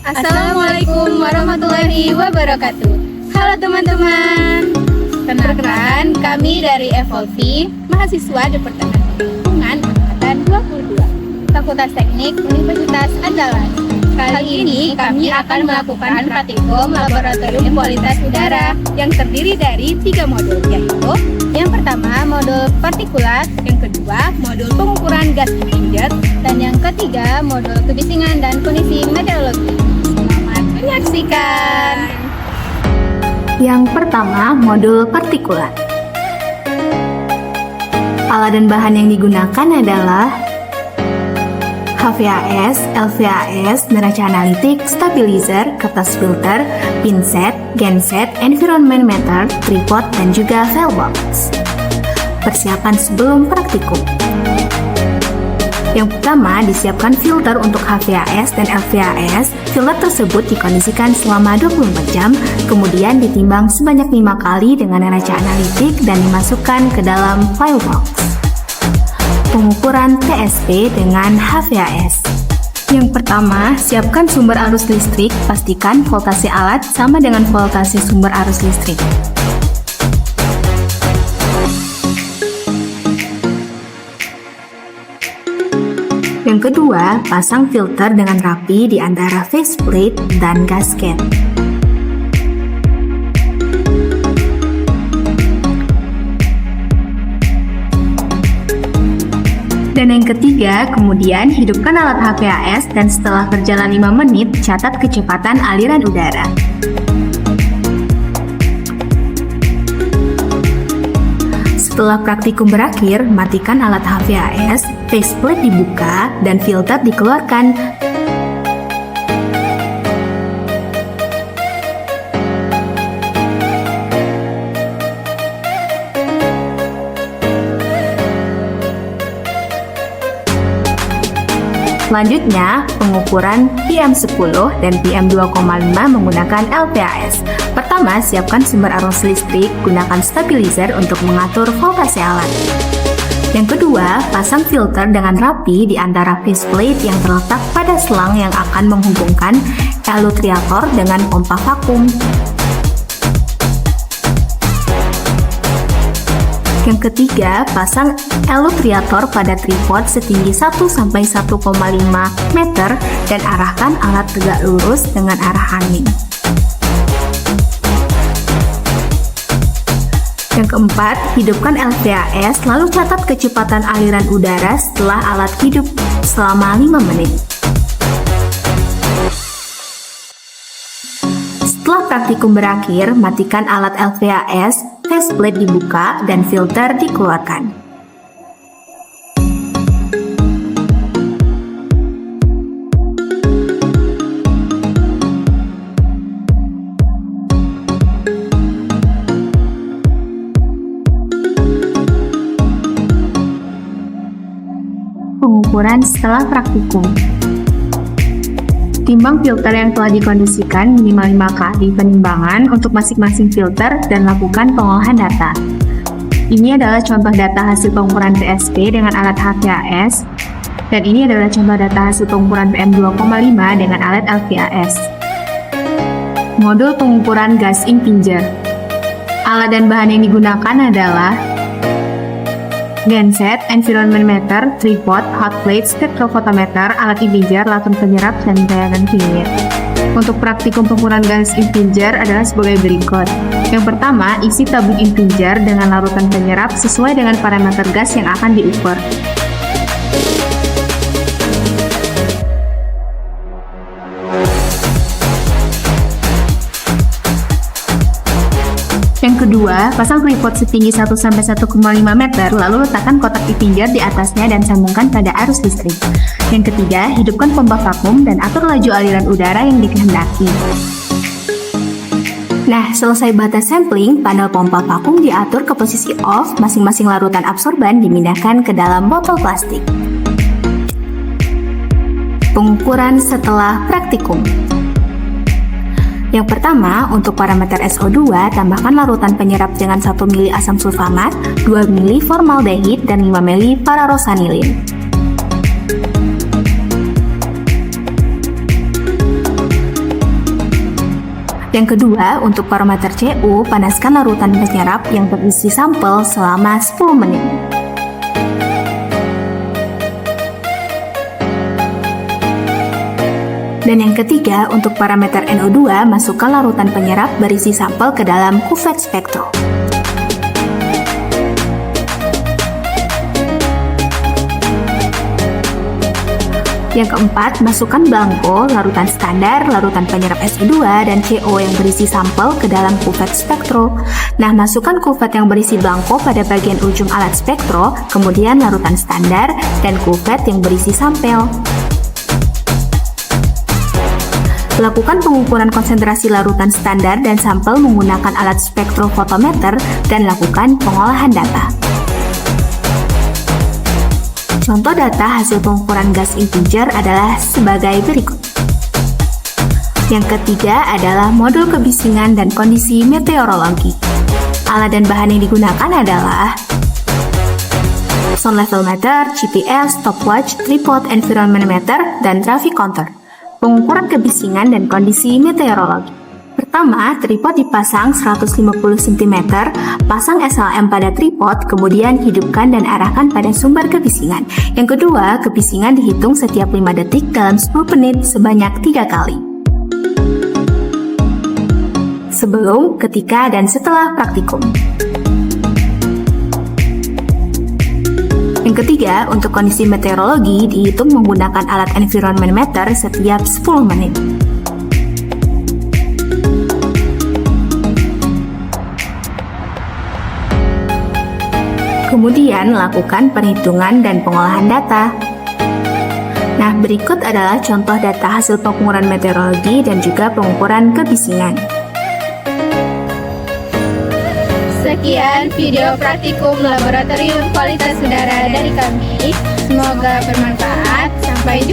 Assalamualaikum warahmatullahi wabarakatuh. Halo teman-teman. Perkenalkan, kami dari Evolvi, mahasiswa Departemen Lingkungan Angkatan 22, Fakultas Teknik Universitas Andalas. Kali ini kami akan melakukan praktikum laboratorium kualitas udara yang terdiri dari 3 modul, yaitu yang pertama modul partikulat, yang kedua modul pengukuran gas integer, dan yang ketiga modul kebisingan dan kondisi meteorologi. Selamat menyaksikan. Yang pertama, modul partikulat. Alat dan bahan yang digunakan adalah HVAS, LVAS, neraca analitik, stabilizer, kertas filter, pinset, genset, environment meter, tripod, dan juga failbox. Persiapan sebelum praktikum. Yang pertama, disiapkan filter untuk HVAS dan LVAS. Filter tersebut dikondisikan selama 24 jam, kemudian ditimbang sebanyak 5 kali dengan neraca analitik dan dimasukkan ke dalam failbox. Pengukuran TSP dengan HVAS. Yang pertama, siapkan sumber arus listrik, pastikan voltase alat sama dengan voltase sumber arus listrik. Yang kedua, pasang filter dengan rapi di antara faceplate dan gasket. Dan yang ketiga, kemudian hidupkan alat HVAS dan setelah berjalan 5 menit, catat kecepatan aliran udara. Setelah praktikum berakhir, matikan alat HVAS, faceplate dibuka, dan filter dikeluarkan. Selanjutnya, pengukuran PM10 dan PM2,5 menggunakan LVAS. Pertama, siapkan sumber arus listrik, gunakan stabilizer untuk mengatur voltase alat. Yang kedua, pasang filter dengan rapi di antara faceplate yang terletak pada selang yang akan menghubungkan elutriator dengan pompa vakum. Yang ketiga, pasang elutriator pada tripod setinggi 1-1,5 meter dan arahkan alat tegak lurus dengan arah angin. Yang keempat, hidupkan LVAS, lalu catat kecepatan aliran udara setelah alat hidup selama 5 menit. Setelah praktikum berakhir, matikan alat LVAS, faceplate dibuka, dan filter dikeluarkan. Pengukuran setelah praktikum. Timbang filter yang telah dikondisikan minimal 5 kali penimbangan untuk masing-masing filter dan lakukan pengolahan data. Ini adalah contoh data hasil pengukuran TSP dengan alat HVAS, dan ini adalah contoh data hasil pengukuran PM2,5 dengan alat LVAS. Modul pengukuran gas impinger. Alat dan bahan yang digunakan adalah genset, environment meter, tripod, hot plate, spektrofotometer, alat impinger, laton penyerap, dan bayangan finir. Untuk praktikum pengukuran gas impinger adalah sebagai berikut. Yang pertama, isi tabung impinger dengan larutan penyerap sesuai dengan parameter gas yang akan diukur. Yang kedua, pasang tripod setinggi 1-1,5 meter, lalu letakkan kotak impinger di atasnya dan sambungkan pada arus listrik. Yang ketiga, hidupkan pompa vakum dan atur laju aliran udara yang dikehendaki. Nah, selesai batas sampling, panel pompa vakum diatur ke posisi off, masing-masing larutan absorban dimindahkan ke dalam botol plastik. Pengukuran setelah praktikum. Yang pertama, untuk parameter SO2, tambahkan larutan penyerap dengan 1 mili asam sulfamat, 2 mili formaldehid, dan 5 mili pararosanilin. Yang kedua, untuk parameter CO, panaskan larutan penyerap yang berisi sampel selama 10 menit. Dan yang ketiga, untuk parameter NO2, masukkan larutan penyerap berisi sampel ke dalam kuvet spektro. Yang keempat, masukkan belangko, larutan standar, larutan penyerap SO2, dan CO yang berisi sampel ke dalam kuvet spektro. Nah, masukkan kuvet yang berisi belangko pada bagian ujung alat spektro, kemudian larutan standar, dan kuvet yang berisi sampel. Lakukan pengukuran konsentrasi larutan standar dan sampel menggunakan alat spektrofotometer dan lakukan pengolahan data. Contoh data hasil pengukuran gas integer adalah sebagai berikut. Yang ketiga adalah modul kebisingan dan kondisi meteorologi. Alat dan bahan yang digunakan adalah sound level meter, GPS, stopwatch, tripod, environment meter, dan traffic counter. Pengukuran kebisingan dan kondisi meteorologi. Pertama, tripod dipasang 150 cm, pasang SLM pada tripod, kemudian hidupkan dan arahkan pada sumber kebisingan. Yang kedua, kebisingan dihitung setiap 5 detik dalam 10 menit sebanyak 3 kali. Sebelum, ketika, dan setelah praktikum. Yang ketiga, untuk kondisi meteorologi dihitung menggunakan alat environment meter setiap 10 menit. Kemudian, lakukan perhitungan dan pengolahan data. Nah, berikut adalah contoh data hasil pengukuran meteorologi dan juga pengukuran kebisingan. Sekian video praktikum laboratorium kualitas udara dari kami. Semoga bermanfaat. Sampai